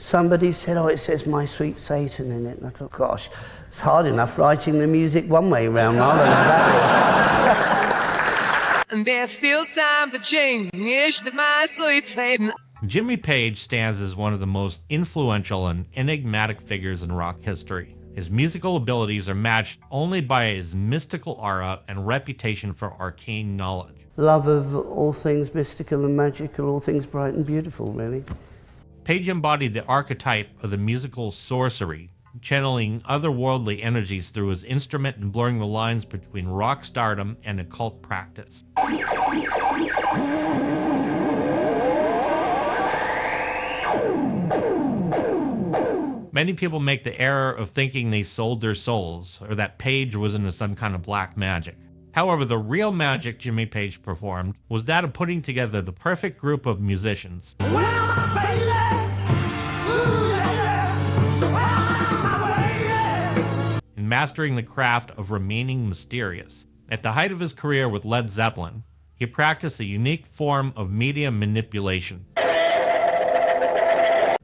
Somebody said, oh, it says My Sweet Satan in it. And I thought, gosh, it's hard enough writing the music one way round rather than that way. And there's still time for change, my sweet Satan. Jimmy Page stands as one of the most influential and enigmatic figures in rock history. His musical abilities are matched only by his mystical aura and reputation for arcane knowledge. Love of all things mystical and magical, all things bright and beautiful, really. Page embodied the archetype of the musical sorcery, channeling otherworldly energies through his instrument and blurring the lines between rock stardom and occult practice. Many people make the error of thinking they sold their souls, or that Page was into some kind of black magic. However, the real magic Jimmy Page performed was that of putting together the perfect group of musicians and mastering the craft of remaining mysterious. At the height of his career with Led Zeppelin, he practiced a unique form of media manipulation,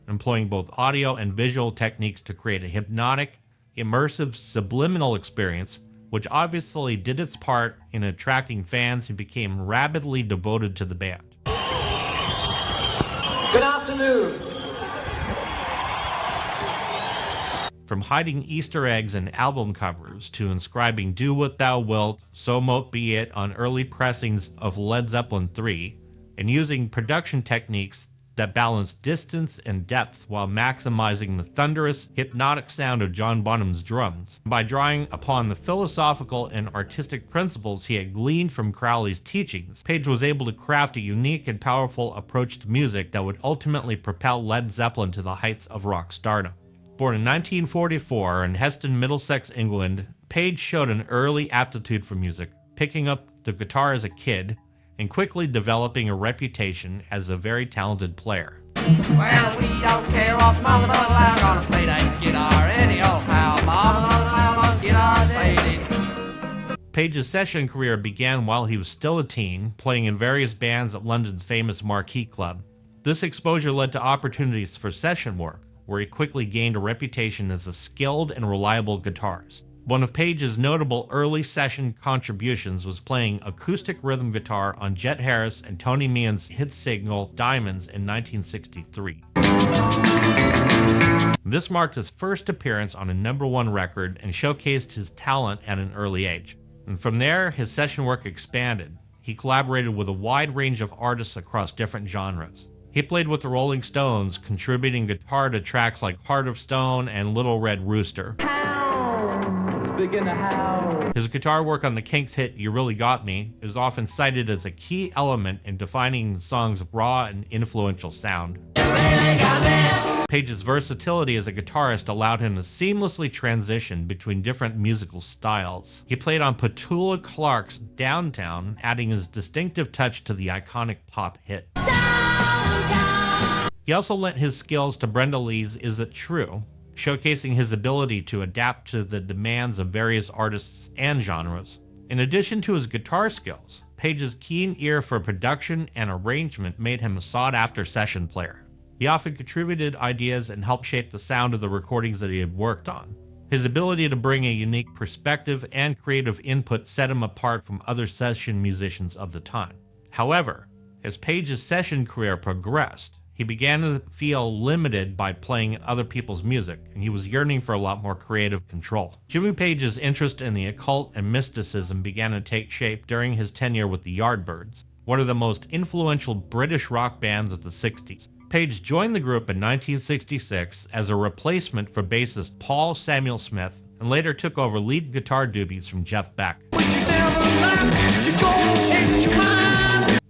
employing both audio and visual techniques to create a hypnotic, immersive, subliminal experience, which obviously did its part in attracting fans who became rabidly devoted to the band. Good afternoon. From hiding Easter eggs in album covers to inscribing "Do What Thou Wilt, So Mote Be It" on early pressings of Led Zeppelin III, and using production techniques that balance distance and depth while maximizing the thunderous, hypnotic sound of John Bonham's drums. By drawing upon the philosophical and artistic principles he had gleaned from Crowley's teachings, Page was able to craft a unique and powerful approach to music that would ultimately propel Led Zeppelin to the heights of rock stardom. Born in 1944 in Heston, Middlesex, England, Page showed an early aptitude for music, picking up the guitar as a kid, and quickly developing a reputation as a very talented player. Well, we don't care off mama, not allowed gonna play that guitar any old how. Mama, not allowed on guitar, lady. Page's session career began while he was still a teen, playing in various bands at London's famous Marquee Club. This exposure led to opportunities for session work, where he quickly gained a reputation as a skilled and reliable guitarist. One of Page's notable early session contributions was playing acoustic rhythm guitar on Jet Harris and Tony Meehan's hit single Diamonds in 1963. This marked his first appearance on a #1 record and showcased his talent at an early age. And from there, his session work expanded. He collaborated with a wide range of artists across different genres. He played with the Rolling Stones, contributing guitar to tracks like Heart of Stone and Little Red Rooster. His guitar work on the Kinks' hit You Really Got Me is often cited as a key element in defining the song's raw and influential sound. Page's versatility as a guitarist allowed him to seamlessly transition between different musical styles. He played on Petula Clark's Downtown, adding his distinctive touch to the iconic pop hit. He also lent his skills to Brenda Lee's Is It True, showcasing his ability to adapt to the demands of various artists and genres. In addition to his guitar skills, Page's keen ear for production and arrangement made him a sought-after session player. He often contributed ideas and helped shape the sound of the recordings that he had worked on. His ability to bring a unique perspective and creative input set him apart from other session musicians of the time. However, as Page's session career progressed, he began to feel limited by playing other people's music, and he was yearning for a lot more creative control. Jimmy Page's interest in the occult and mysticism began to take shape during his tenure with the Yardbirds, one of the most influential British rock bands of the 60s. Page joined the group in 1966 as a replacement for bassist Paul Samuel Smith, and later took over lead guitar duties from Jeff Beck.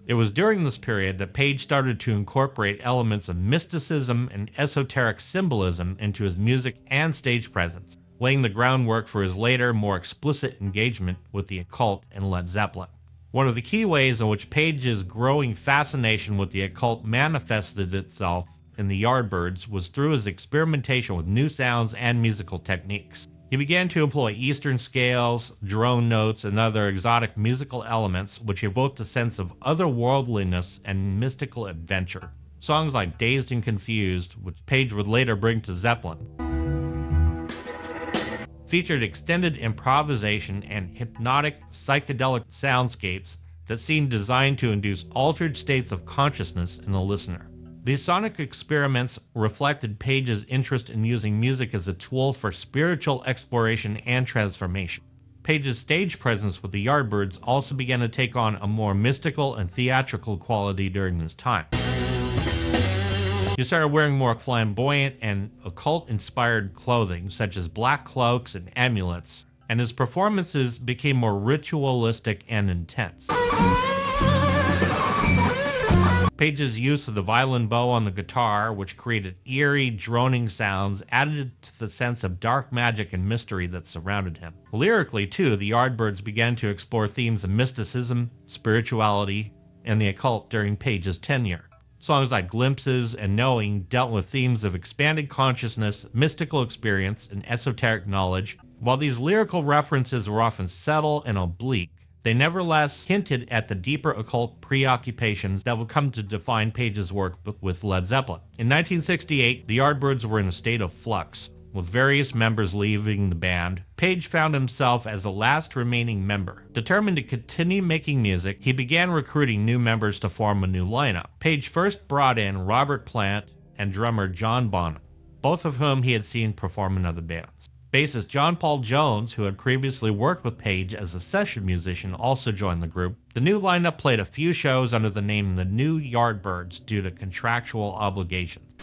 It was during this period that Page started to incorporate elements of mysticism and esoteric symbolism into his music and stage presence, laying the groundwork for his later, more explicit engagement with the occult and Led Zeppelin. One of the key ways in which Page's growing fascination with the occult manifested itself in the Yardbirds was through his experimentation with new sounds and musical techniques. He began to employ Eastern scales, drone notes, and other exotic musical elements which evoked a sense of otherworldliness and mystical adventure. Songs like Dazed and Confused, which Page would later bring to Zeppelin, featured extended improvisation and hypnotic psychedelic soundscapes that seemed designed to induce altered states of consciousness in the listener. These sonic experiments reflected Page's interest in using music as a tool for spiritual exploration and transformation. Page's stage presence with the Yardbirds also began to take on a more mystical and theatrical quality during this time. He started wearing more flamboyant and occult-inspired clothing, such as black cloaks and amulets, and his performances became more ritualistic and intense. Page's use of the violin bow on the guitar, which created eerie, droning sounds, added to the sense of dark magic and mystery that surrounded him. Lyrically, too, the Yardbirds began to explore themes of mysticism, spirituality, and the occult during Page's tenure. Songs like Glimpses and Knowing dealt with themes of expanded consciousness, mystical experience, and esoteric knowledge. While these lyrical references were often subtle and oblique, they nevertheless hinted at the deeper occult preoccupations that would come to define Page's work with Led Zeppelin. In 1968, the Yardbirds were in a state of flux, with various members leaving the band. Page found himself as the last remaining member. Determined to continue making music, he began recruiting new members to form a new lineup. Page first brought in Robert Plant and drummer John Bonham, both of whom he had seen perform in other bands. Bassist John Paul Jones, who had previously worked with Page as a session musician, also joined the group. The new lineup played a few shows under the name The New Yardbirds due to contractual obligations.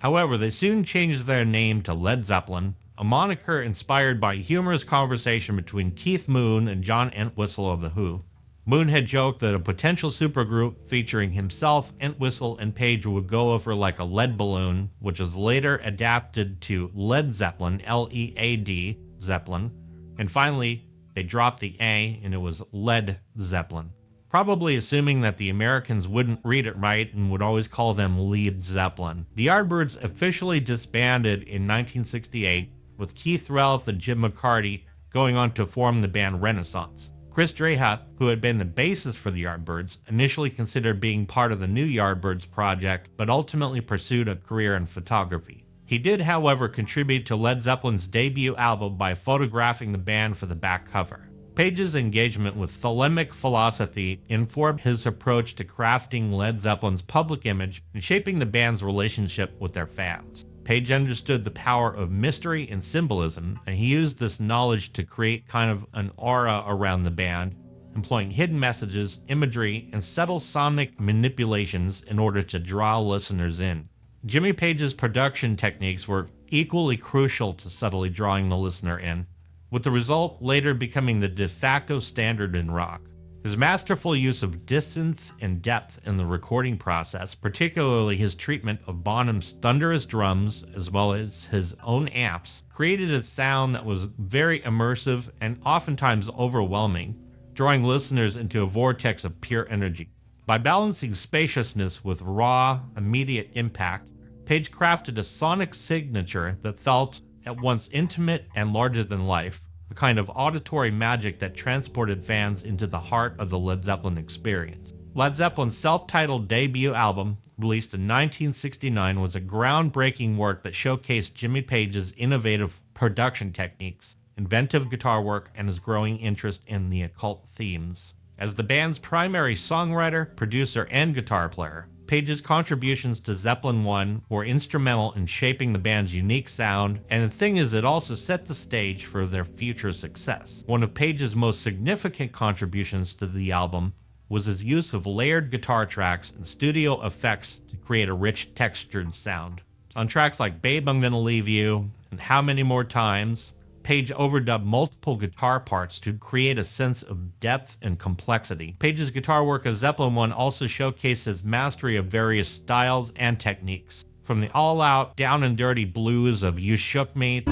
However, they soon changed their name to Led Zeppelin, a moniker inspired by a humorous conversation between Keith Moon and John Entwistle of The Who. Moon had joked that a potential supergroup featuring himself, Entwistle, and Page would go over like a lead balloon, which was later adapted to Led Zeppelin, L-E-A-D, Zeppelin, and finally, they dropped the A and it was Led Zeppelin, probably assuming that the Americans wouldn't read it right and would always call them Lead Zeppelin. The Yardbirds officially disbanded in 1968, with Keith Relf and Jim McCarty going on to form the band Renaissance. Chris Dreja, who had been the bassist for the Yardbirds, initially considered being part of the new Yardbirds project, but ultimately pursued a career in photography. He did, however, contribute to Led Zeppelin's debut album by photographing the band for the back cover. Page's engagement with thelemic philosophy informed his approach to crafting Led Zeppelin's public image and shaping the band's relationship with their fans. Page understood the power of mystery and symbolism, and he used this knowledge to create kind of an aura around the band, employing hidden messages, imagery, and subtle sonic manipulations in order to draw listeners in. Jimmy Page's production techniques were equally crucial to subtly drawing the listener in, with the result later becoming the de facto standard in rock. His masterful use of distance and depth in the recording process, particularly his treatment of Bonham's thunderous drums as well as his own amps, created a sound that was very immersive and oftentimes overwhelming, drawing listeners into a vortex of pure energy. By balancing spaciousness with raw, immediate impact, Page crafted a sonic signature that felt at once intimate and larger than life, a kind of auditory magic that transported fans into the heart of the Led Zeppelin experience. Led Zeppelin's self-titled debut album, released in 1969, was a groundbreaking work that showcased Jimmy Page's innovative production techniques, inventive guitar work, and his growing interest in the occult themes. As the band's primary songwriter, producer, and guitar player, Page's contributions to Zeppelin 1 were instrumental in shaping the band's unique sound, and the thing is, it also set the stage for their future success. One of Page's most significant contributions to the album was his use of layered guitar tracks and studio effects to create a rich, textured sound. On tracks like Babe, I'm Gonna Leave You and How Many More Times, Page overdubbed multiple guitar parts to create a sense of depth and complexity. Page's guitar work as Zeppelin 1 also showcased his mastery of various styles and techniques. From the all-out, down-and-dirty blues of You Shook Me to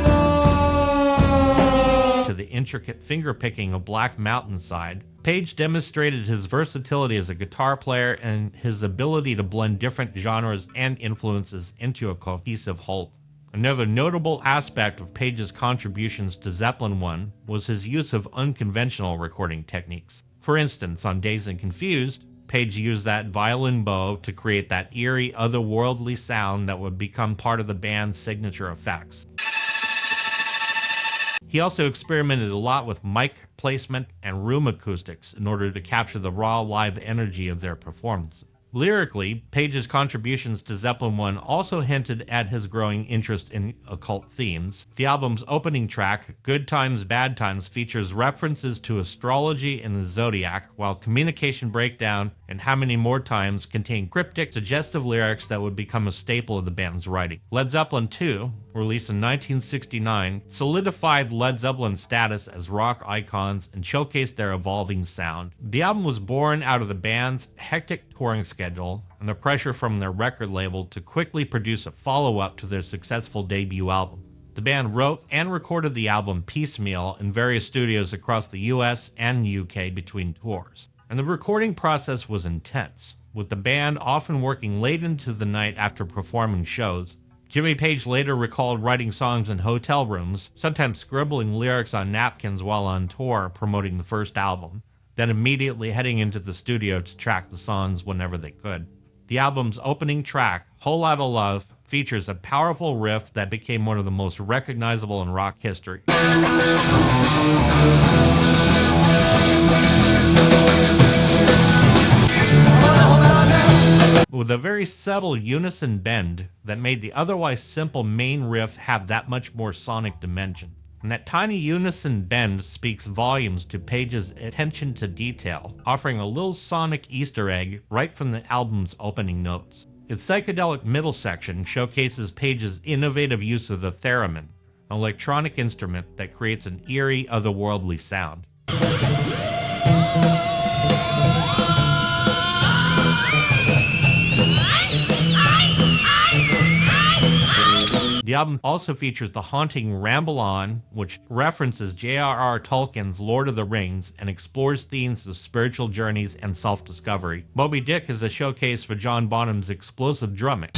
the intricate finger-picking of Black Mountainside, Page demonstrated his versatility as a guitar player and his ability to blend different genres and influences into a cohesive whole. Another notable aspect of Page's contributions to Zeppelin 1 was his use of unconventional recording techniques. For instance, on Dazed and Confused, Page used that violin bow to create that eerie, otherworldly sound that would become part of the band's signature effects. He also experimented a lot with mic placement and room acoustics in order to capture the raw live energy of their performances. Lyrically, Page's contributions to Zeppelin 1 also hinted at his growing interest in occult themes. The album's opening track, Good Times, Bad Times, features references to astrology and the zodiac, while Communication Breakdown and How Many More Times contain cryptic, suggestive lyrics that would become a staple of the band's writing. Led Zeppelin 2, released in 1969, solidified Led Zeppelin's status as rock icons and showcased their evolving sound. The album was born out of the band's hectic touring schedule and the pressure from their record label to quickly produce a follow-up to their successful debut album. The band wrote and recorded the album piecemeal in various studios across the US and UK between tours. And the recording process was intense, with the band often working late into the night after performing shows. Jimmy Page later recalled writing songs in hotel rooms, sometimes scribbling lyrics on napkins while on tour promoting the first album, then immediately heading into the studio to track the songs whenever they could. The album's opening track, Whole Lotta Love, features a powerful riff that became one of the most recognizable in rock history. With a very subtle unison bend that made the otherwise simple main riff have that much more sonic dimension. And that tiny unison bend speaks volumes to Page's attention to detail, offering a little sonic Easter egg right from the album's opening notes. Its psychedelic middle section showcases Page's innovative use of the theremin, an electronic instrument that creates an eerie, otherworldly sound. The album also features the haunting Ramble On, which references J.R.R. Tolkien's Lord of the Rings and explores themes of spiritual journeys and self-discovery. Moby Dick is a showcase for John Bonham's explosive drumming.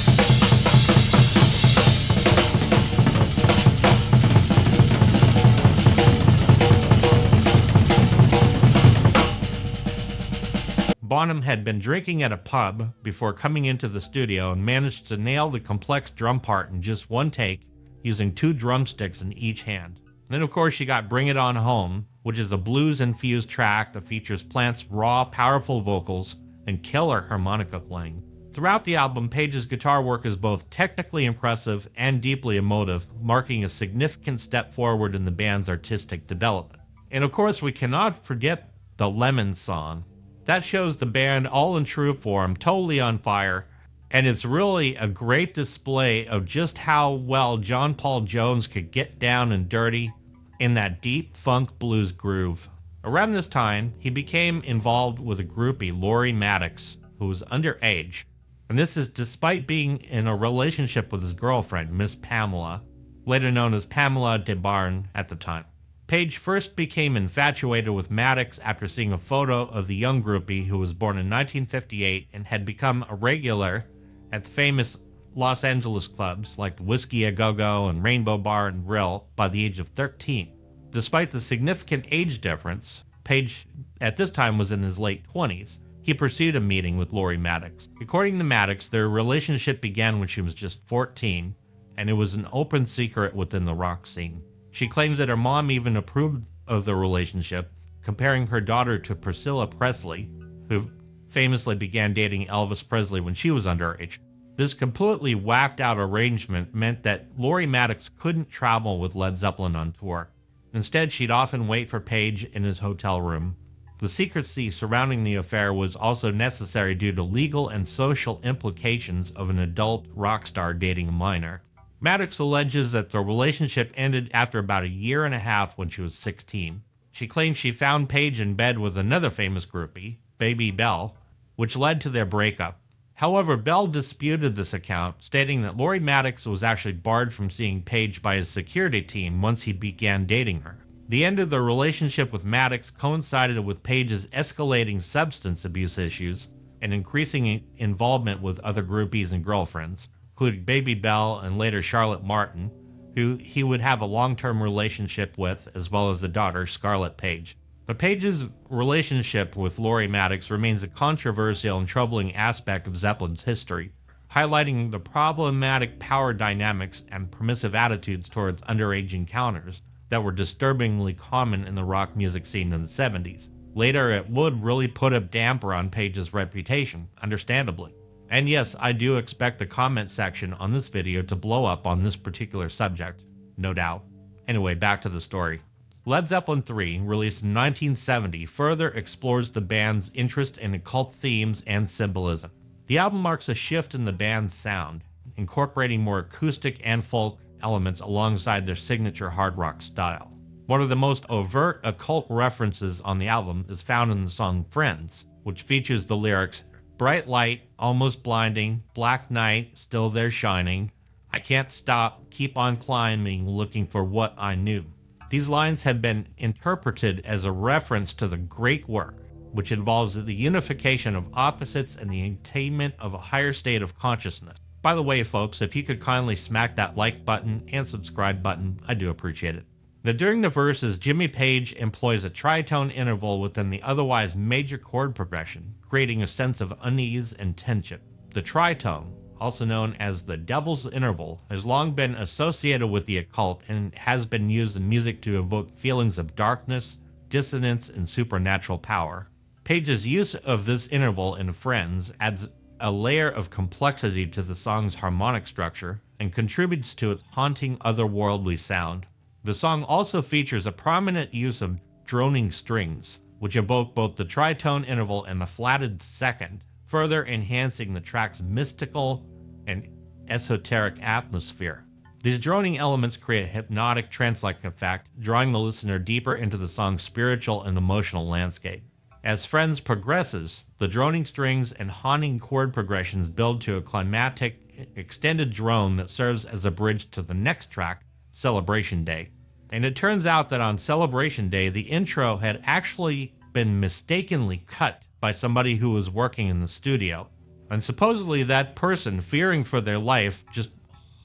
Bonham had been drinking at a pub before coming into the studio and managed to nail the complex drum part in just one take, using 2 drumsticks in each hand. And then of course you got Bring It On Home, which is a blues-infused track that features Plant's raw, powerful vocals and killer harmonica playing. Throughout the album, Page's guitar work is both technically impressive and deeply emotive, marking a significant step forward in the band's artistic development. And of course we cannot forget the Lemon song. That shows the band all in true form, totally on fire, and it's really a great display of just how well John Paul Jones could get down and dirty in that deep funk blues groove. Around this time, he became involved with a groupie, Lori Maddox, who was underage, and this is despite being in a relationship with his girlfriend, Miss Pamela, later known as Pamela DeBarn at the time. Page first became infatuated with Maddox after seeing a photo of the young groupie who was born in 1958 and had become a regular at the famous Los Angeles clubs like the Whiskey A Go-Go and Rainbow Bar and Grill by the age of 13. Despite the significant age difference, Page at this time was in his late 20s. He pursued a meeting with Lori Maddox. According to Maddox, their relationship began when she was just 14, and it was an open secret within the rock scene. She claims that her mom even approved of the relationship, comparing her daughter to Priscilla Presley, who famously began dating Elvis Presley when she was underage. This completely whacked out arrangement meant that Lori Maddox couldn't travel with Led Zeppelin on tour. Instead, she'd often wait for Page in his hotel room. The secrecy surrounding the affair was also necessary due to legal and social implications of an adult rock star dating a minor. Maddox alleges that the relationship ended after about a year and a half when she was 16. She claims she found Page in bed with another famous groupie, Baby Bell, which led to their breakup. However, Bell disputed this account, stating that Lori Maddox was actually barred from seeing Page by his security team once he began dating her. The end of the relationship with Maddox coincided with Page's escalating substance abuse issues and increasing involvement with other groupies and girlfriends, including Baby Bell and later Charlotte Martin, who he would have a long-term relationship with, as well as the daughter, Scarlett Page. But Page's relationship with Laurie Maddox remains a controversial and troubling aspect of Zeppelin's history, highlighting the problematic power dynamics and permissive attitudes towards underage encounters that were disturbingly common in the rock music scene in the 70s. Later, it would really put a damper on Page's reputation, understandably. And yes, I do expect the comment section on this video to blow up on this particular subject, no doubt. Anyway, back to the story. Led Zeppelin III, released in 1970, further explores the band's interest in occult themes and symbolism. The album marks a shift in the band's sound, incorporating more acoustic and folk elements alongside their signature hard rock style. One of the most overt occult references on the album is found in the song Friends, which features the lyrics, "Bright light, almost blinding, black night, still there shining. I can't stop, keep on climbing, looking for what I knew." These lines have been interpreted as a reference to the great work, which involves the unification of opposites and the attainment of a higher state of consciousness. By the way, folks, if you could kindly smack that like button and subscribe button, I do appreciate it. Now, during the verses, Jimmy Page employs a tritone interval within the otherwise major chord progression, creating a sense of unease and tension. The tritone, also known as the Devil's Interval, has long been associated with the occult and has been used in music to evoke feelings of darkness, dissonance, and supernatural power. Page's use of this interval in Friends adds a layer of complexity to the song's harmonic structure and contributes to its haunting otherworldly sound. The song also features a prominent use of droning strings, which evoke both the tritone interval and the flatted second, further enhancing the track's mystical and esoteric atmosphere. These droning elements create a hypnotic trance-like effect, drawing the listener deeper into the song's spiritual and emotional landscape. As Friends progresses, the droning strings and haunting chord progressions build to a climactic, extended drone that serves as a bridge to the next track, Celebration Day. And it turns out that on Celebration Day, the intro had actually been mistakenly cut by somebody who was working in the studio. And supposedly that person, fearing for their life, just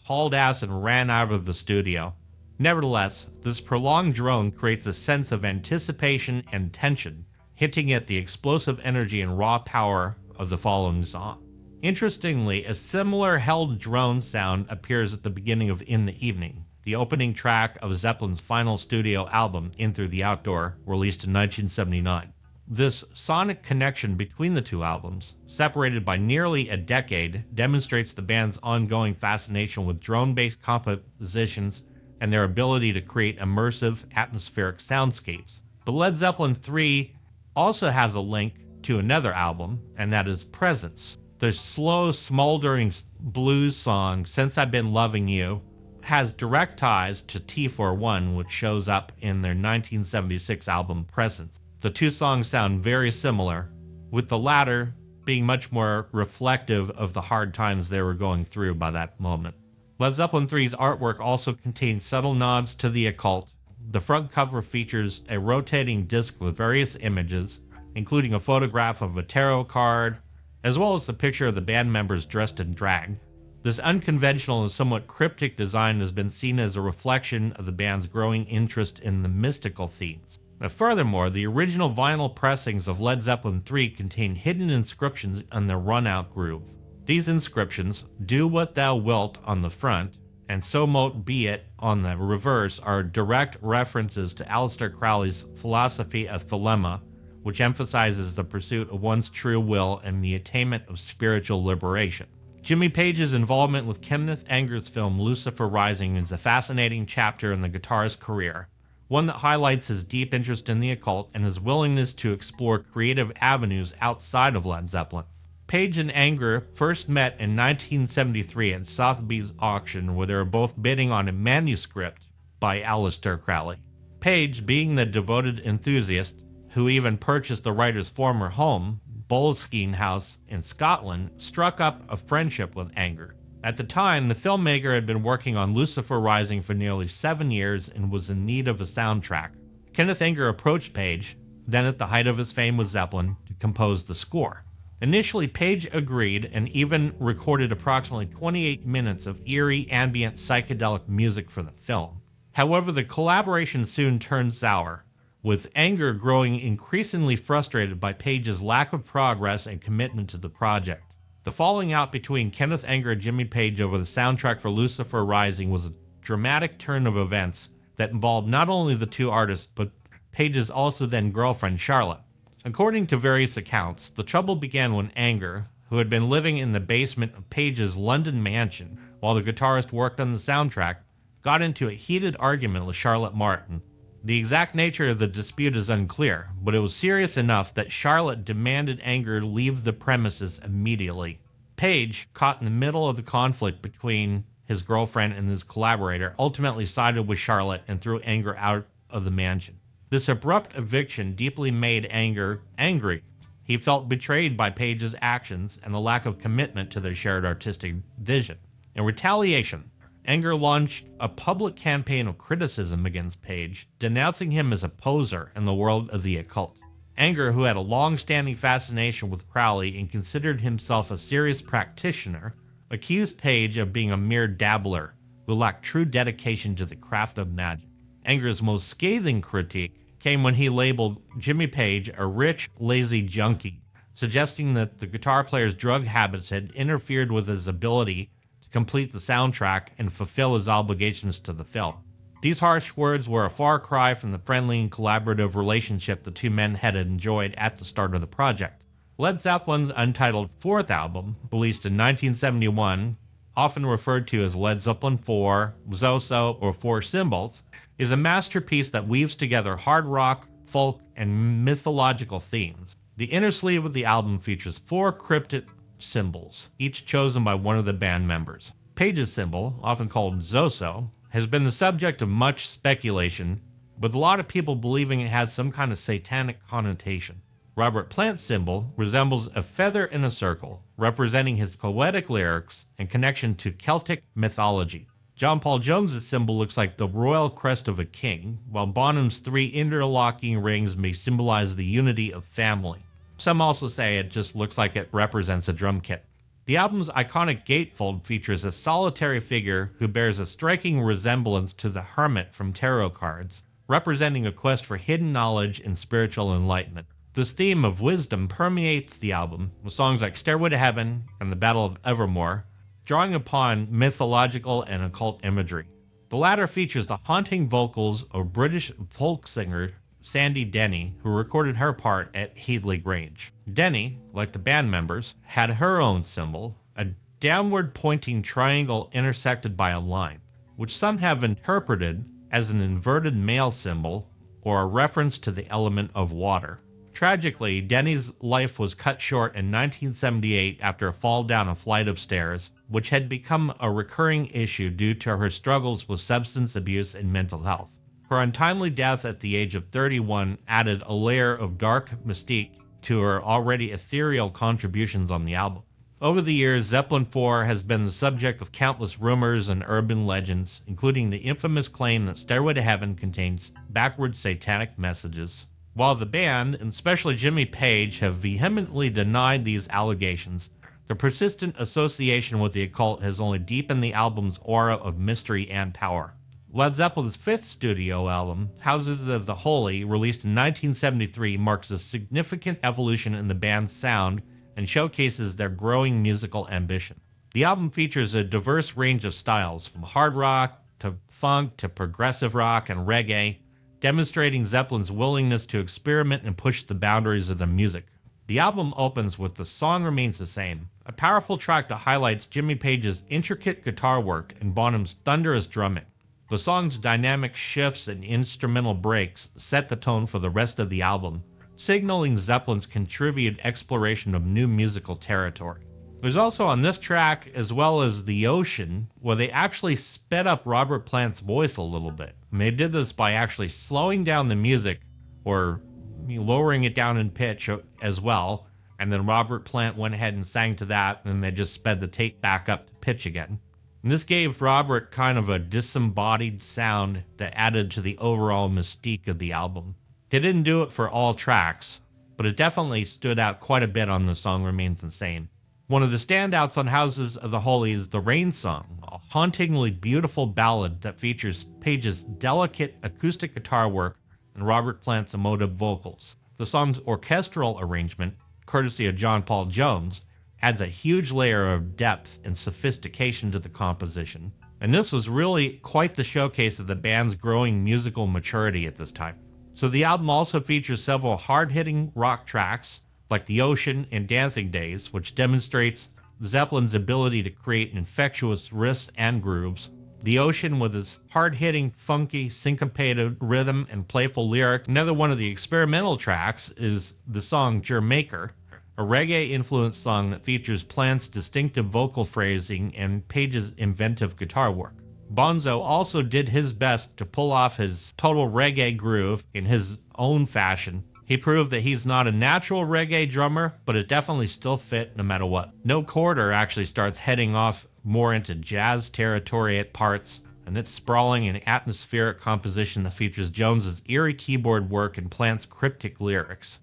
hauled ass and ran out of the studio. Nevertheless, this prolonged drone creates a sense of anticipation and tension, hinting at the explosive energy and raw power of the following song. Interestingly, a similar held drone sound appears at the beginning of In the Evening, the opening track of Zeppelin's final studio album, In Through the Outdoor, released in 1979. This sonic connection between the two albums, separated by nearly a decade, demonstrates the band's ongoing fascination with drone-based compositions and their ability to create immersive, atmospheric soundscapes. But Led Zeppelin III also has a link to another album, and that is Presence. The slow, smoldering blues song, Since I've Been Loving You, has direct ties to T41, which shows up in their 1976 album Presence. The two songs sound very similar, with the latter being much more reflective of the hard times they were going through by that moment. Led Zeppelin III's artwork also contains subtle nods to the occult. The front cover features a rotating disc with various images, including a photograph of a tarot card, as well as the picture of the band members dressed in drag. This unconventional and somewhat cryptic design has been seen as a reflection of the band's growing interest in the mystical themes. Now, furthermore, the original vinyl pressings of Led Zeppelin III contain hidden inscriptions on the run-out groove. These inscriptions, "Do What Thou Wilt" on the front, and "So Mote Be It" on the reverse, are direct references to Aleister Crowley's philosophy of Thelema, which emphasizes the pursuit of one's true will and the attainment of spiritual liberation. Jimmy Page's involvement with Kenneth Anger's film Lucifer Rising is a fascinating chapter in the guitarist's career, one that highlights his deep interest in the occult and his willingness to explore creative avenues outside of Led Zeppelin. Page and Anger first met in 1973 at Sotheby's auction, where they were both bidding on a manuscript by Aleister Crowley. Page, being the devoted enthusiast who even purchased the writer's former home, Boleskine House in Scotland, struck up a friendship with Anger. At the time, the filmmaker had been working on Lucifer Rising for nearly 7 years and was in need of a soundtrack. Kenneth Anger approached Page, then at the height of his fame with Zeppelin, to compose the score. Initially, Page agreed and even recorded approximately 28 minutes of eerie ambient psychedelic music for the film. However, the collaboration soon turned sour, with Anger growing increasingly frustrated by Page's lack of progress and commitment to the project. The falling out between Kenneth Anger and Jimmy Page over the soundtrack for Lucifer Rising was a dramatic turn of events that involved not only the two artists, but Page's also then girlfriend Charlotte. According to various accounts, the trouble began when Anger, who had been living in the basement of Page's London mansion while the guitarist worked on the soundtrack, got into a heated argument with Charlotte Martin. The exact nature of the dispute is unclear, but it was serious enough that Charlotte demanded Anger leave the premises immediately. Page, caught in the middle of the conflict between his girlfriend and his collaborator, ultimately sided with Charlotte and threw Anger out of the mansion. This abrupt eviction deeply made Anger angry. He felt betrayed by Page's actions and the lack of commitment to their shared artistic vision. In retaliation, Anger launched a public campaign of criticism against Page, denouncing him as a poser in the world of the occult. Anger, who had a long-standing fascination with Crowley and considered himself a serious practitioner, accused Page of being a mere dabbler who lacked true dedication to the craft of magic. Anger's most scathing critique came when he labeled Jimmy Page a rich, lazy junkie, suggesting that the guitar player's drug habits had interfered with his ability to complete the soundtrack and fulfill his obligations to the film. These harsh words were a far cry from the friendly and collaborative relationship the two men had enjoyed at the start of the project. Led Zeppelin's untitled fourth album, released in 1971, often referred to as Led Zeppelin 4, Zoso, or Four Symbols, is a masterpiece that weaves together hard rock, folk, and mythological themes. The inner sleeve of the album features 4 cryptic symbols, each chosen by one of the band members. Page's symbol, often called Zoso, has been the subject of much speculation, with a lot of people believing it has some kind of satanic connotation. Robert Plant's symbol resembles a feather in a circle, representing his poetic lyrics and connection to Celtic mythology. John Paul Jones's symbol looks like the royal crest of a king, while Bonham's 3 interlocking rings may symbolize the unity of family. Some also say it just looks like it represents a drum kit. The album's iconic gatefold features a solitary figure who bears a striking resemblance to the Hermit from tarot cards, representing a quest for hidden knowledge and spiritual enlightenment. This theme of wisdom permeates the album, with songs like Stairway to Heaven and The Battle of Evermore, drawing upon mythological and occult imagery. The latter features the haunting vocals of British folk singer Sandy Denny, who recorded her part at Headley Grange. Denny, like the band members, had her own symbol, a downward pointing triangle intersected by a line, which some have interpreted as an inverted male symbol or a reference to the element of water. Tragically, Denny's life was cut short in 1978 after a fall down a flight of stairs, which had become a recurring issue due to her struggles with substance abuse and mental health. Her untimely death at the age of 31 added a layer of dark mystique to her already ethereal contributions on the album. Over the years, Zeppelin 4 has been the subject of countless rumors and urban legends, including the infamous claim that Stairway to Heaven contains backward satanic messages. While the band, and especially Jimmy Page, have vehemently denied these allegations, the persistent association with the occult has only deepened the album's aura of mystery and power. Led Zeppelin's 5th studio album, Houses of the Holy, released in 1973, marks a significant evolution in the band's sound and showcases their growing musical ambition. The album features a diverse range of styles, from hard rock to funk to progressive rock and reggae, demonstrating Zeppelin's willingness to experiment and push the boundaries of the music. The album opens with The Song Remains the Same, a powerful track that highlights Jimmy Page's intricate guitar work and Bonham's thunderous drumming. The song's dynamic shifts and instrumental breaks set the tone for the rest of the album, signaling Zeppelin's contributed exploration of new musical territory. There's also on this track, as well as The Ocean, where they actually sped up Robert Plant's voice a little bit. And they did this by actually slowing down the music, or lowering it down in pitch as well, and then Robert Plant went ahead and sang to that, and they just sped the tape back up to pitch again. And this gave Robert kind of a disembodied sound that added to the overall mystique of the album. They didn't do it for all tracks, but it definitely stood out quite a bit on The Song Remains the Same. One of the standouts on Houses of the Holy is The Rain Song, a hauntingly beautiful ballad that features Page's delicate acoustic guitar work and Robert Plant's emotive vocals. The song's orchestral arrangement, courtesy of John Paul Jones, adds a huge layer of depth and sophistication to the composition. And this was really quite the showcase of the band's growing musical maturity at this time. So the album also features several hard-hitting rock tracks, like The Ocean and Dancing Days, which demonstrates Zeppelin's ability to create infectious riffs and grooves. The Ocean, with its hard-hitting, funky, syncopated rhythm and playful lyrics. Another one of the experimental tracks is the song Jermaker, a reggae-influenced song that features Plant's distinctive vocal phrasing and Page's inventive guitar work. Bonzo also did his best to pull off his total reggae groove in his own fashion. He proved that he's not a natural reggae drummer, but it definitely still fit no matter what. No Quarter actually starts heading off more into jazz territory at parts, and it's sprawling and atmospheric composition that features Jones's eerie keyboard work and Plant's cryptic lyrics.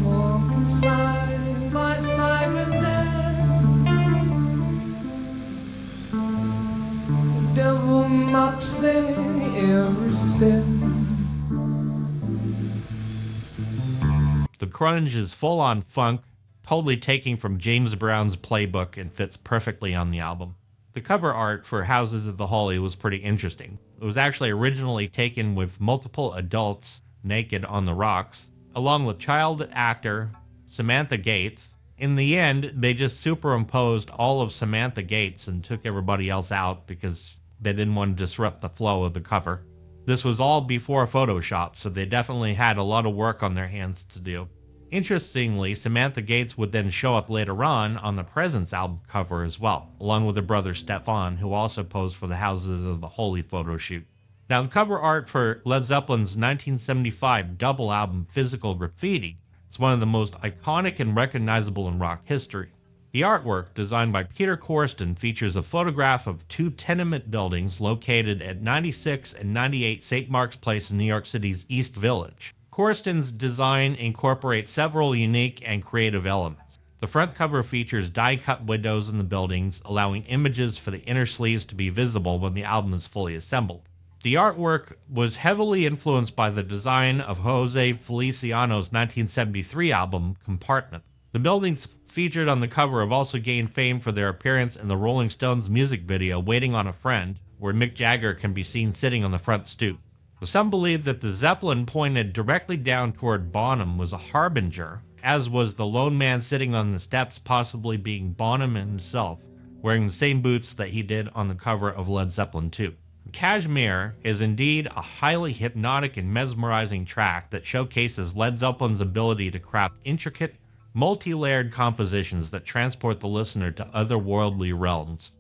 Walking side by side with them, the devil mocks their every step. The grunge is full-on funk, totally taking from James Brown's playbook and fits perfectly on the album. The cover art for Houses of the Holy was pretty interesting. It was actually originally taken with multiple adults naked on the rocks, along with child actor Samantha Gates. In the end, they just superimposed all of Samantha Gates and took everybody else out because they didn't want to disrupt the flow of the cover. This was all before Photoshop, so they definitely had a lot of work on their hands to do. Interestingly, Samantha Gates would then show up later on the Presence album cover as well, along with her brother Stefan, who also posed for the Houses of the Holy photo shoot. Now, the cover art for Led Zeppelin's 1975 double album Physical Graffiti is one of the most iconic and recognizable in rock history. The artwork, designed by Peter Corsten, features a photograph of two tenement buildings located at 96 and 98 St. Mark's Place in New York City's East Village. Corsten's design incorporates several unique and creative elements. The front cover features die-cut windows in the buildings, allowing images for the inner sleeves to be visible when the album is fully assembled. The artwork was heavily influenced by the design of Jose Feliciano's 1973 album, Compartment. The buildings featured on the cover have also gained fame for their appearance in the Rolling Stones music video Waiting on a Friend, where Mick Jagger can be seen sitting on the front stoop. Some believe that the Zeppelin pointed directly down toward Bonham was a harbinger, as was the lone man sitting on the steps possibly being Bonham himself, wearing the same boots that he did on the cover of Led Zeppelin II. Kashmir is indeed a highly hypnotic and mesmerizing track that showcases Led Zeppelin's ability to craft intricate, multi-layered compositions that transport the listener to otherworldly realms.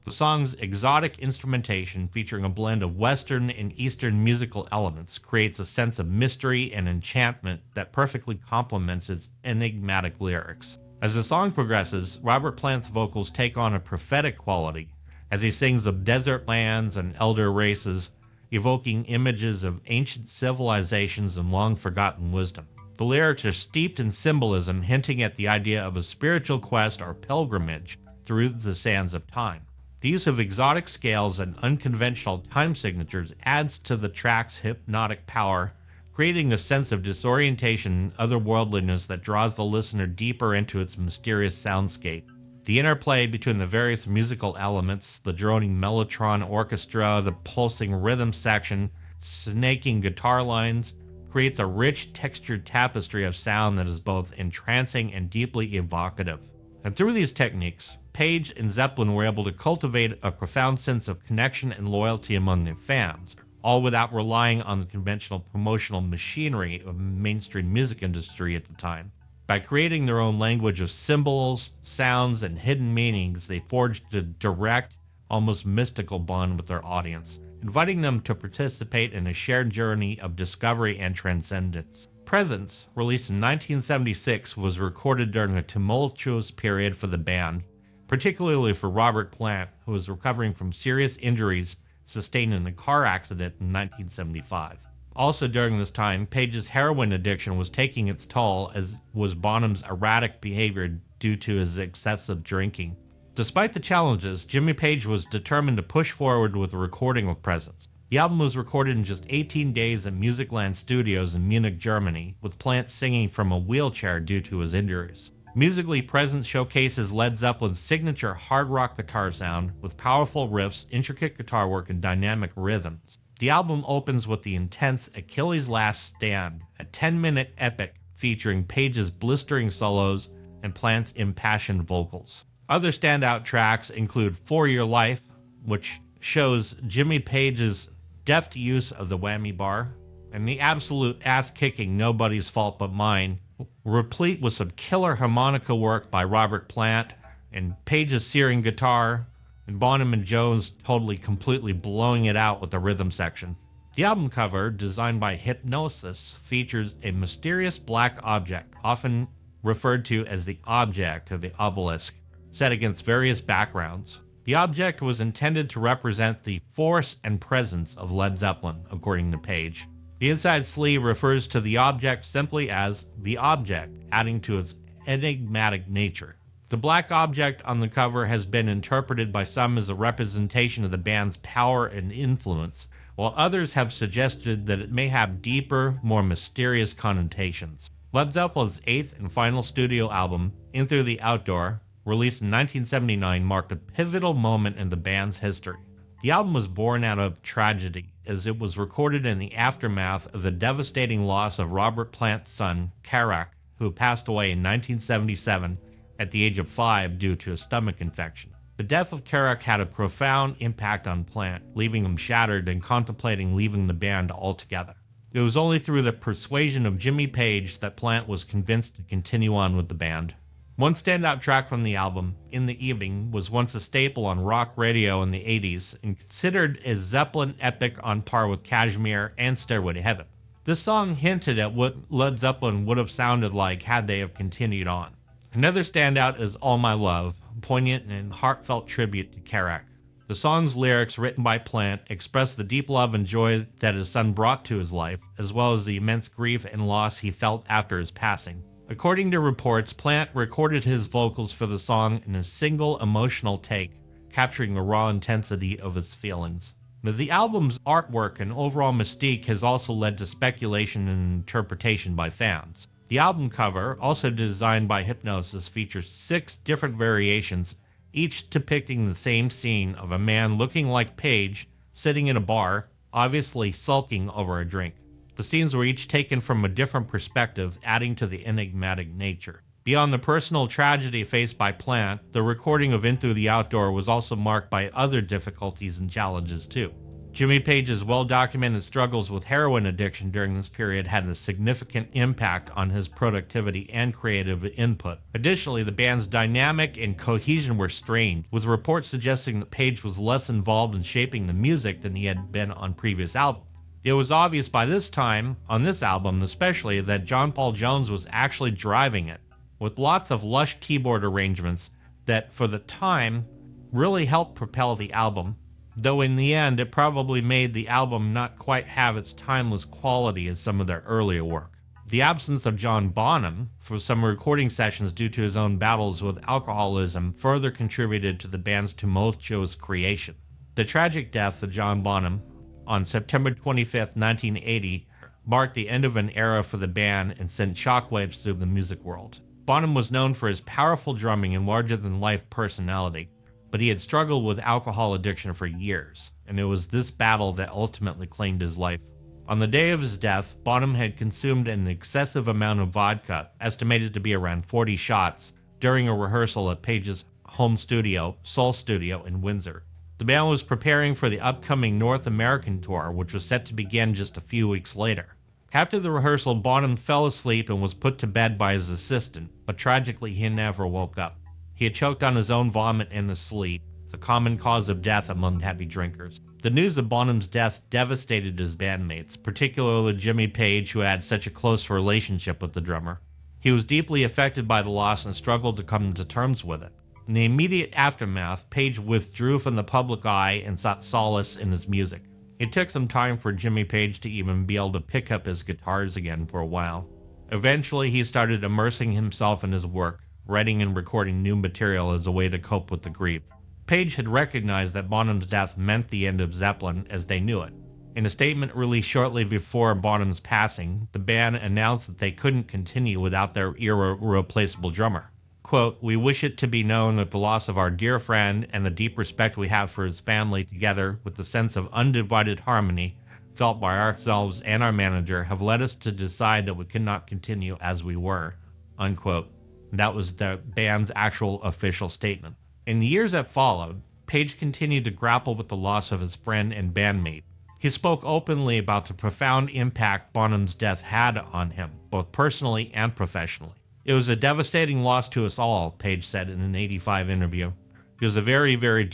The song's exotic instrumentation, featuring a blend of Western and Eastern musical elements, creates a sense of mystery and enchantment that perfectly complements its enigmatic lyrics. As the song progresses, Robert Plant's vocals take on a prophetic quality as he sings of desert lands and elder races, evoking images of ancient civilizations and long-forgotten wisdom. The lyrics are steeped in symbolism, hinting at the idea of a spiritual quest or pilgrimage through the sands of time. The use of exotic scales and unconventional time signatures adds to the track's hypnotic power, creating a sense of disorientation and otherworldliness that draws the listener deeper into its mysterious soundscape. The interplay between the various musical elements, the droning mellotron orchestra, the pulsing rhythm section, snaking guitar lines, creates a rich, textured tapestry of sound that is both entrancing and deeply evocative. And through these techniques, Page and Zeppelin were able to cultivate a profound sense of connection and loyalty among their fans, all without relying on the conventional promotional machinery of the mainstream music industry at the time. By creating their own language of symbols, sounds, and hidden meanings, they forged a direct, almost mystical bond with their audience, inviting them to participate in a shared journey of discovery and transcendence. Presence, released in 1976, was recorded during a tumultuous period for the band, particularly for Robert Plant, who was recovering from serious injuries sustained in a car accident in 1975. Also during this time, Page's heroin addiction was taking its toll, as was Bonham's erratic behavior due to his excessive drinking. Despite the challenges, Jimmy Page was determined to push forward with the recording of Presence. The album was recorded in just 18 days at Musicland Studios in Munich, Germany, with Plant singing from a wheelchair due to his injuries. Musically, Presence showcases Led Zeppelin's signature hard rock guitar sound with powerful riffs, intricate guitar work, and dynamic rhythms. The album opens with the intense Achilles' Last Stand, a 10-minute epic featuring Page's blistering solos and Plant's impassioned vocals. Other standout tracks include For Your Life, which shows Jimmy Page's deft use of the whammy bar, and the absolute ass-kicking Nobody's Fault But Mine, replete with some killer harmonica work by Robert Plant and Page's searing guitar, and Bonham and Jones completely blowing it out with the rhythm section. The album cover, designed by Hypnosis, features a mysterious black object, often referred to as the object of the obelisk, set against various backgrounds. The object was intended to represent the force and presence of Led Zeppelin, according to Page. The inside sleeve refers to the object simply as the object, adding to its enigmatic nature. The black object on the cover has been interpreted by some as a representation of the band's power and influence, while others have suggested that it may have deeper, more mysterious connotations. Led Zeppelin's eighth and final studio album, In Through the Outdoor, released in 1979, marked a pivotal moment in the band's history. The album was born out of tragedy, as it was recorded in the aftermath of the devastating loss of Robert Plant's son, Karak, who passed away in 1977 at the age of 5 due to a stomach infection. The death of Karak had a profound impact on Plant, leaving him shattered and contemplating leaving the band altogether. It was only through the persuasion of Jimmy Page that Plant was convinced to continue on with the band. One standout track from the album, In the Evening, was once a staple on rock radio in the 80s and considered a Zeppelin epic on par with Kashmir and Stairway to Heaven. This song hinted at what Led Zeppelin would have sounded like had they have continued on. Another standout is All My Love, a poignant and heartfelt tribute to Karak. The song's lyrics, written by Plant, express the deep love and joy that his son brought to his life, as well as the immense grief and loss he felt after his passing. According to reports, Plant recorded his vocals for the song in a single emotional take, capturing the raw intensity of his feelings. But the album's artwork and overall mystique has also led to speculation and interpretation by fans. The album cover, also designed by Hypnosis, features 6 different variations, each depicting the same scene of a man looking like Page, sitting in a bar, obviously sulking over a drink. The scenes were each taken from a different perspective, adding to the enigmatic nature. Beyond the personal tragedy faced by Plant, the recording of In Through the Outdoor was also marked by other difficulties and challenges too. Jimmy Page's well-documented struggles with heroin addiction during this period had a significant impact on his productivity and creative input. Additionally, the band's dynamic and cohesion were strained, with reports suggesting that Page was less involved in shaping the music than he had been on previous albums. It was obvious by this time, on this album especially, that John Paul Jones was actually driving it, with lots of lush keyboard arrangements that, for the time, really helped propel the album, though in the end it probably made the album not quite have its timeless quality as some of their earlier work. The absence of John Bonham for some recording sessions due to his own battles with alcoholism further contributed to the band's tumultuous creation. The tragic death of John Bonham on September 25, 1980, marked the end of an era for the band and sent shockwaves through the music world. Bonham was known for his powerful drumming and larger-than-life personality, but he had struggled with alcohol addiction for years, and it was this battle that ultimately claimed his life. On the day of his death, Bonham had consumed an excessive amount of vodka, estimated to be around 40 shots, during a rehearsal at Page's home studio, Soul Studio in Windsor. The band was preparing for the upcoming North American tour, which was set to begin just a few weeks later. After the rehearsal, Bonham fell asleep and was put to bed by his assistant, but tragically he never woke up. He had choked on his own vomit in his sleep. the common cause of death among heavy drinkers. The news of Bonham's death devastated his bandmates, particularly Jimmy Page, who had such a close relationship with the drummer. He was deeply affected by the loss and struggled to come to terms with it. In the immediate aftermath, Page withdrew from the public eye and sought solace in his music. It took some time for Jimmy Page to even be able to pick up his guitars again for a while. Eventually, he started immersing himself in his work, writing and recording new material as a way to cope with the grief. Page had recognized that Bonham's death meant the end of Zeppelin as they knew it. In a statement released shortly before Bonham's passing, the band announced that they couldn't continue without their irreplaceable drummer. Quote, "We wish it to be known that the loss of our dear friend and the deep respect we have for his family, together with the sense of undivided harmony felt by ourselves and our manager, have led us to decide that we could not continue as we were." Unquote. That was the band's actual official statement. In the years that followed, Page continued to grapple with the loss of his friend and bandmate. He spoke openly about the profound impact Bonham's death had on him, both personally and professionally. "It was a devastating loss to us all," Page said in an '85 interview. "He was a very, very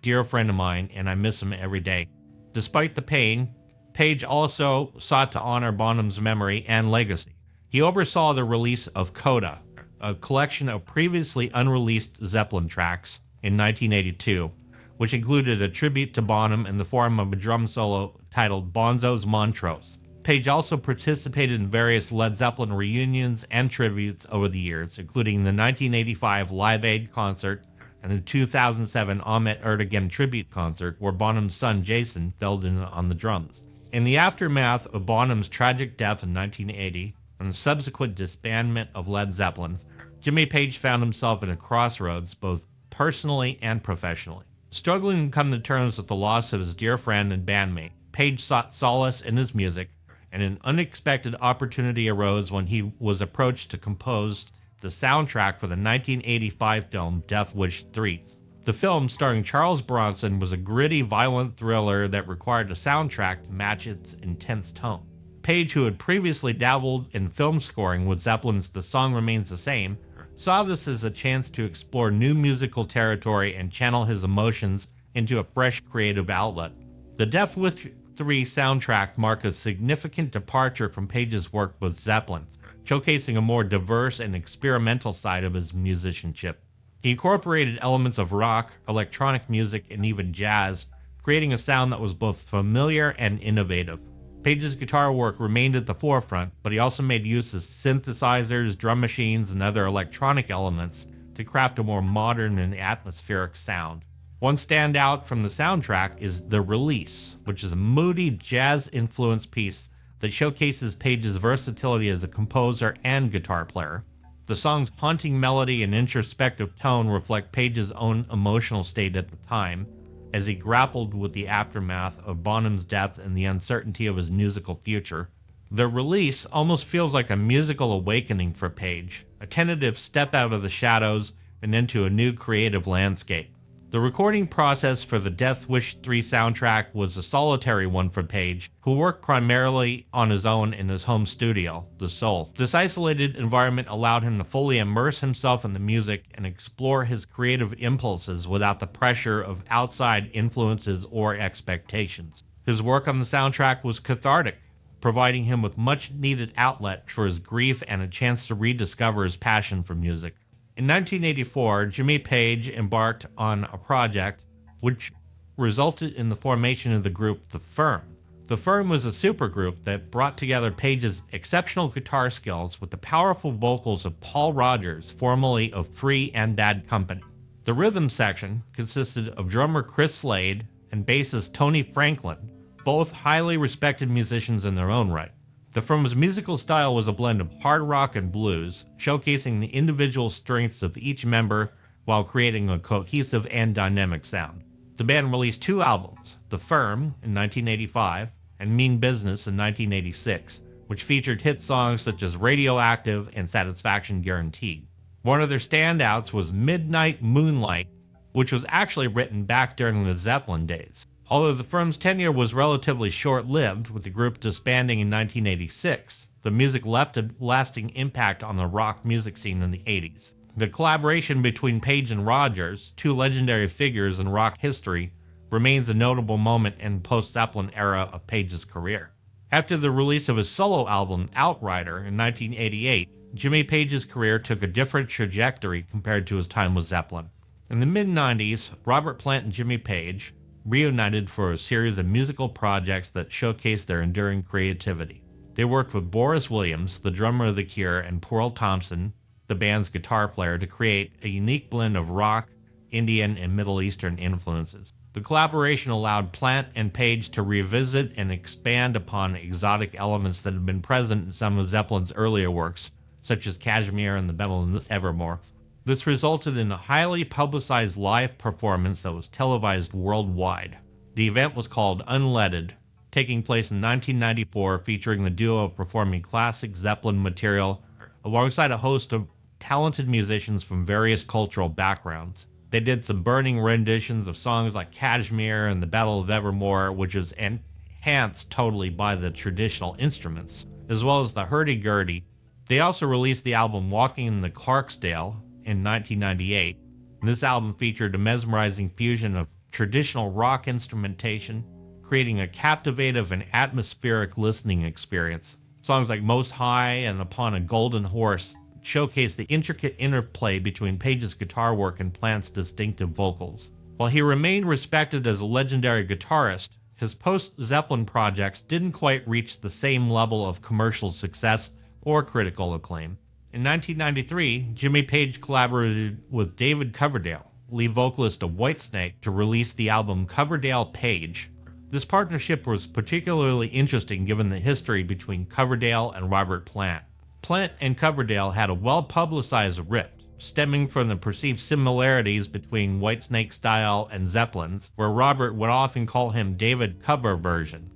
dear friend of mine, and I miss him every day." Despite the pain, Page also sought to honor Bonham's memory and legacy. He oversaw the release of Coda, a collection of previously unreleased Zeppelin tracks, in 1982, which included a tribute to Bonham in the form of a drum solo titled Bonzo's Montrose. Page also participated in various Led Zeppelin reunions and tributes over the years, including the 1985 Live Aid concert and the 2007 Ahmet Ertegun tribute concert, where Bonham's son Jason filled in on the drums. In the aftermath of Bonham's tragic death in 1980 and the subsequent disbandment of Led Zeppelin, Jimmy Page found himself at a crossroads, both personally and professionally. Struggling to come to terms with the loss of his dear friend and bandmate, Page sought solace in his music, and an unexpected opportunity arose when he was approached to compose the soundtrack for the 1985 film Death Wish 3. The film, starring Charles Bronson, was a gritty, violent thriller that required a soundtrack to match its intense tone. Page, who had previously dabbled in film scoring with Zeppelin's The Song Remains the Same, saw this as a chance to explore new musical territory and channel his emotions into a fresh creative outlet. The Death Wish 3 soundtrack marked a significant departure from Page's work with Zeppelin, showcasing a more diverse and experimental side of his musicianship. He incorporated elements of rock, electronic music, and even jazz, creating a sound that was both familiar and innovative. Page's guitar work remained at the forefront, but he also made use of synthesizers, drum machines, and other electronic elements to craft a more modern and atmospheric sound. One standout from the soundtrack is The Release, which is a moody, jazz-influenced piece that showcases Page's versatility as a composer and guitar player. The song's haunting melody and introspective tone reflect Page's own emotional state at the time, as he grappled with the aftermath of Bonham's death and the uncertainty of his musical future. The Release almost feels like a musical awakening for Page, a tentative step out of the shadows and into a new creative landscape. The recording process for the Death Wish 3 soundtrack was a solitary one for Page, who worked primarily on his own in his home studio, The Soul. This isolated environment allowed him to fully immerse himself in the music and explore his creative impulses without the pressure of outside influences or expectations. His work on the soundtrack was cathartic, providing him with much-needed outlet for his grief and a chance to rediscover his passion for music. In 1984, Jimmy Page embarked on a project which resulted in the formation of the group The Firm. The Firm was a supergroup that brought together Page's exceptional guitar skills with the powerful vocals of Paul Rodgers, formerly of Free and Bad Company. The rhythm section consisted of drummer Chris Slade and bassist Tony Franklin, both highly respected musicians in their own right. The Firm's musical style was a blend of hard rock and blues, showcasing the individual strengths of each member while creating a cohesive and dynamic sound. The band released 2 albums, The Firm in 1985 and Mean Business in 1986, which featured hit songs such as Radioactive and Satisfaction Guaranteed. One of their standouts was Midnight Moonlight, which was actually written back during the Zeppelin days. Although the Firm's tenure was relatively short-lived, with the group disbanding in 1986, the music left a lasting impact on the rock music scene in the 80s. The collaboration between Page and Rogers, two legendary figures in rock history, remains a notable moment in the post-Zeppelin era of Page's career. After the release of his solo album, Outrider, in 1988, Jimmy Page's career took a different trajectory compared to his time with Zeppelin. In the mid-90s, Robert Plant and Jimmy Page reunited for a series of musical projects that showcased their enduring creativity. They worked with Boris Williams, the drummer of The Cure, and Pearl Thompson, the band's guitar player, to create a unique blend of rock, Indian, and Middle Eastern influences. The collaboration allowed Plant and Page to revisit and expand upon exotic elements that had been present in some of Zeppelin's earlier works, such as Kashmir and the Battle of Evermore. This resulted in a highly publicized live performance that was televised worldwide. The event was called Unleaded, taking place in 1994, featuring the duo performing classic Zeppelin material alongside a host of talented musicians from various cultural backgrounds. They did some burning renditions of songs like Kashmir and the Battle of Evermore, which is enhanced totally by the traditional instruments, as well as the hurdy-gurdy. They also released the album Walking in the Clarksdale in 1998. This album featured a mesmerizing fusion of traditional rock instrumentation, creating a captivative and atmospheric listening experience. Songs like Most High and Upon a Golden Horse showcase the intricate interplay between Page's guitar work and Plant's distinctive vocals. While he remained respected as a legendary guitarist, his post-Zeppelin projects didn't quite reach the same level of commercial success or critical acclaim. In 1993, Jimmy Page collaborated with David Coverdale, lead vocalist of Whitesnake, to release the album Coverdale Page. This partnership was particularly interesting given the history between Coverdale and Robert Plant. Plant and Coverdale had a well-publicized rift, stemming from the perceived similarities between Whitesnake's style and Zeppelin's, where Robert would often call him David Cover Version.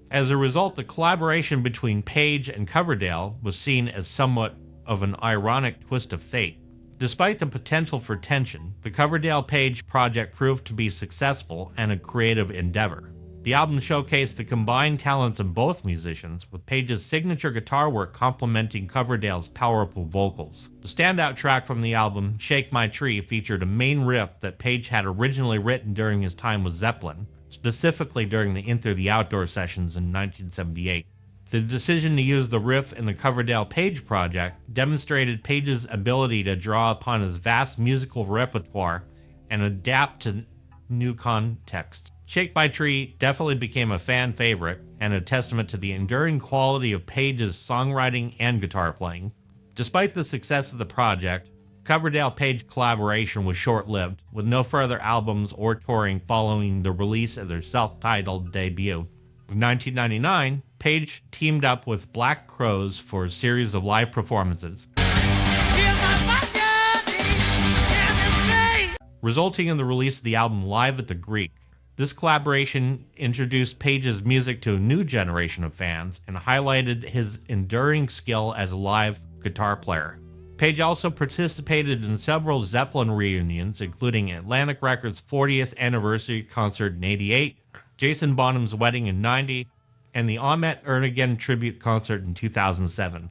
As a result, the collaboration between Page and Coverdale was seen as somewhat of an ironic twist of fate. Despite the potential for tension, the Coverdale-Page project proved to be successful and a creative endeavor. The album showcased the combined talents of both musicians, with Page's signature guitar work complementing Coverdale's powerful vocals. The standout track from the album, Shake My Tree, featured a main riff that Page had originally written during his time with Zeppelin, specifically during the Enter the Outdoor sessions in 1978. The decision to use the riff in the Coverdale-Page project demonstrated Page's ability to draw upon his vast musical repertoire and adapt to new contexts. Shake My Tree definitely became a fan favorite and a testament to the enduring quality of Page's songwriting and guitar playing. Despite the success of the project, Coverdale-Page collaboration was short-lived, with no further albums or touring following the release of their self-titled debut. In 1999, Page teamed up with Black Crowes for a series of live performances, resulting in the release of the album Live at the Greek. This collaboration introduced Page's music to a new generation of fans and highlighted his enduring skill as a live guitar player. Page also participated in several Zeppelin reunions, including Atlantic Records' 40th anniversary concert in '88, Jason Bonham's wedding in '90, and the Ahmet Ertegun tribute concert in 2007.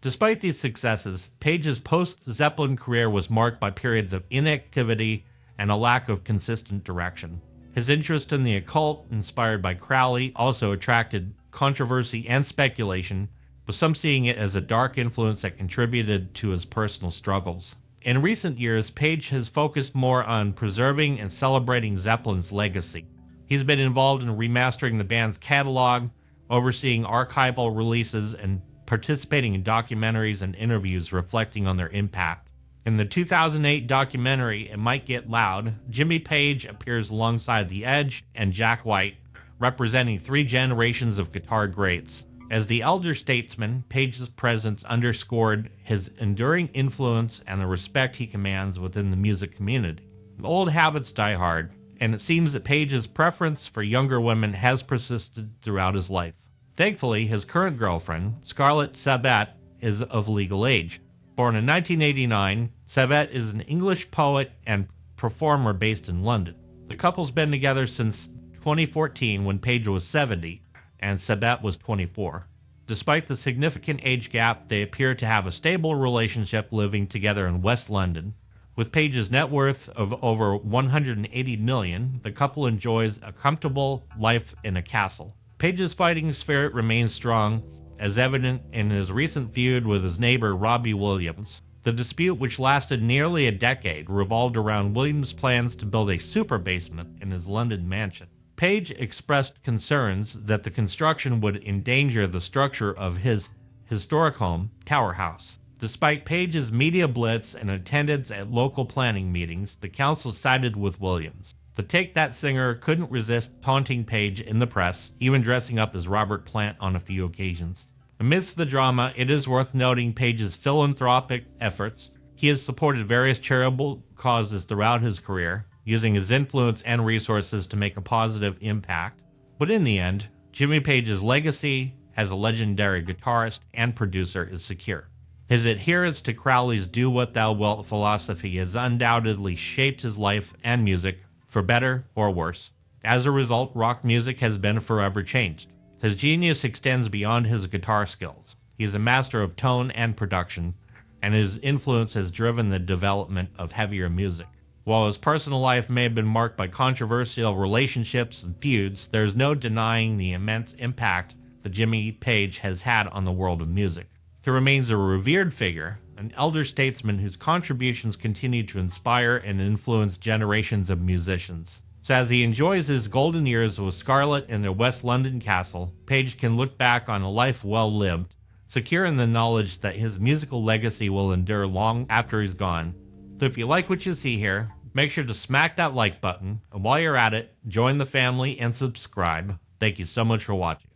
Despite these successes, Page's post-Zeppelin career was marked by periods of inactivity and a lack of consistent direction. His interest in the occult, inspired by Crowley, also attracted controversy and speculation, with some seeing it as a dark influence that contributed to his personal struggles. In recent years, Page has focused more on preserving and celebrating Zeppelin's legacy. He's been involved in remastering the band's catalog, overseeing archival releases, and participating in documentaries and interviews reflecting on their impact. In the 2008 documentary It Might Get Loud, Jimmy Page appears alongside The Edge and Jack White, representing 3 generations of guitar greats. As the elder statesman, Page's presence underscored his enduring influence and the respect he commands within the music community. Old habits die hard, and it seems that Page's preference for younger women has persisted throughout his life. Thankfully, his current girlfriend, Scarlett Sabat, is of legal age. Born in 1989, Sabat is an English poet and performer based in London. The couple's been together since 2014 when Page was 70 and Sabat was 24. Despite the significant age gap, they appear to have a stable relationship living together in West London. With Page's net worth of over 180 million, the couple enjoys a comfortable life in a castle. Page's fighting spirit remains strong, as evident in his recent feud with his neighbor Robbie Williams. The dispute, which lasted nearly a decade, revolved around Williams' plans to build a super basement in his London mansion. Page expressed concerns that the construction would endanger the structure of his historic home, Tower House. Despite Page's media blitz and attendance at local planning meetings, the council sided with Williams. The Take That singer couldn't resist taunting Page in the press, even dressing up as Robert Plant on a few occasions. Amidst the drama, it is worth noting Page's philanthropic efforts. He has supported various charitable causes throughout his career, using his influence and resources to make a positive impact. But in the end, Jimmy Page's legacy as a legendary guitarist and producer is secure. His adherence to Crowley's do what thou wilt philosophy has undoubtedly shaped his life and music, for better or worse. As a result, rock music has been forever changed. His genius extends beyond his guitar skills. He is a master of tone and production, and his influence has driven the development of heavier music. While his personal life may have been marked by controversial relationships and feuds, there is no denying the immense impact that Jimmy Page has had on the world of music. He remains a revered figure, an elder statesman whose contributions continue to inspire and influence generations of musicians. So as he enjoys his golden years with Scarlett in their West London castle, Page can look back on a life well lived, secure in the knowledge that his musical legacy will endure long after he's gone. So if you like what you see here, make sure to smack that like button, and while you're at it, join the family and subscribe. Thank you so much for watching.